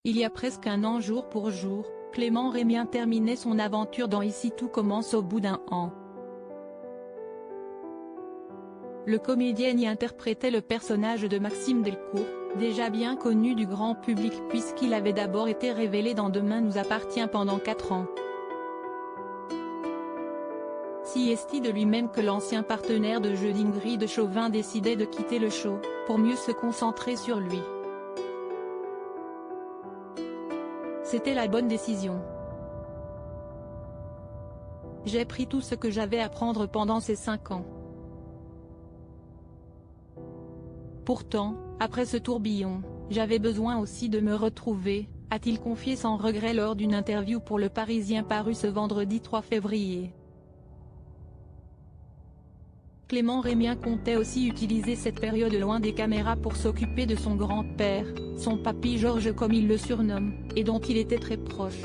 Il y a presque un an jour pour jour, Clément Rémien terminait son aventure dans Ici tout commence au bout d'un an. Le comédien y interprétait le personnage de Maxime Delcourt, déjà bien connu du grand public puisqu'il avait d'abord été révélé dans Demain nous appartient pendant 4 ans. Si esti de lui-même que l'ancien partenaire de jeu d'Ingrid Chauvin décidait de quitter le show, pour mieux se concentrer sur lui. C'était la bonne décision. J'ai pris tout ce que j'avais à prendre pendant ces 5 ans. Pourtant, après ce tourbillon, j'avais besoin aussi de me retrouver, a-t-il confié sans regret lors d'une interview pour Le Parisien paru ce vendredi 3 février. Clément Rémien comptait aussi utiliser cette période loin des caméras pour s'occuper de son grand-père, son papy Georges comme il le surnomme, et dont il était très proche.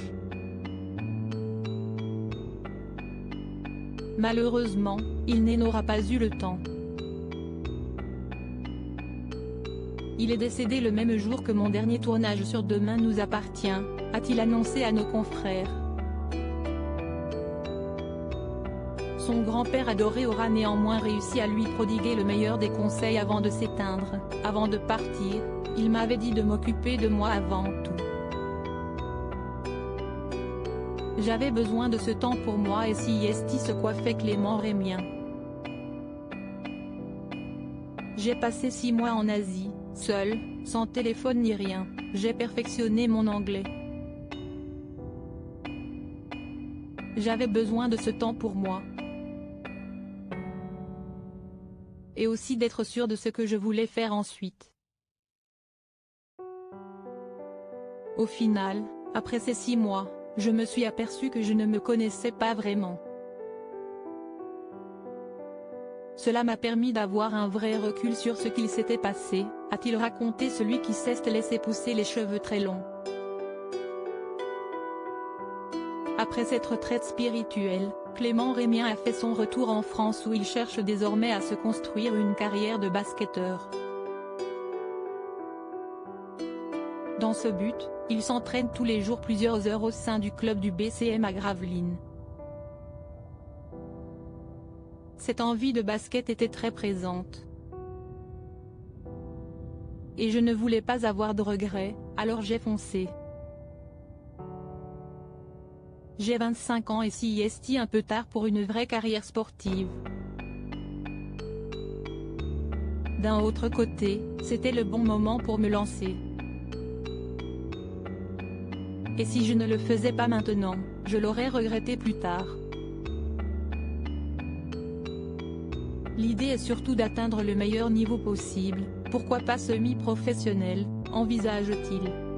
Malheureusement, il n'aura pas eu le temps. Il est décédé le même jour que mon dernier tournage sur Demain nous appartient, a-t-il annoncé à nos confrères. Son grand-père adoré aura néanmoins réussi à lui prodiguer le meilleur des conseils avant de s'éteindre. Avant de partir, il m'avait dit de m'occuper de moi avant tout. J'avais besoin de ce temps pour moi et si esti se coiffait Clément Rémien. J'ai passé 6 mois en Asie, seul, sans téléphone ni rien, j'ai perfectionné mon anglais. J'avais besoin de ce temps pour moi. Et aussi d'être sûr de ce que je voulais faire ensuite. Au final, après ces 6 mois, je me suis aperçu que je ne me connaissais pas vraiment. Cela m'a permis d'avoir un vrai recul sur ce qu'il s'était passé, a-t-il raconté celui qui s'est laissé pousser les cheveux très longs. Après cette retraite spirituelle, Clément Rémien a fait son retour en France où il cherche désormais à se construire une carrière de basketteur. Dans ce but, il s'entraîne tous les jours plusieurs heures au sein du club du BCM à Gravelines. Cette envie de basket était très présente. Et je ne voulais pas avoir de regrets, alors j'ai foncé. J'ai 25 ans et si esti un peu tard pour une vraie carrière sportive. D'un autre côté, c'était le bon moment pour me lancer. Et si je ne le faisais pas maintenant, je l'aurais regretté plus tard. L'idée est surtout d'atteindre le meilleur niveau possible, pourquoi pas semi-professionnel, envisage-t-il.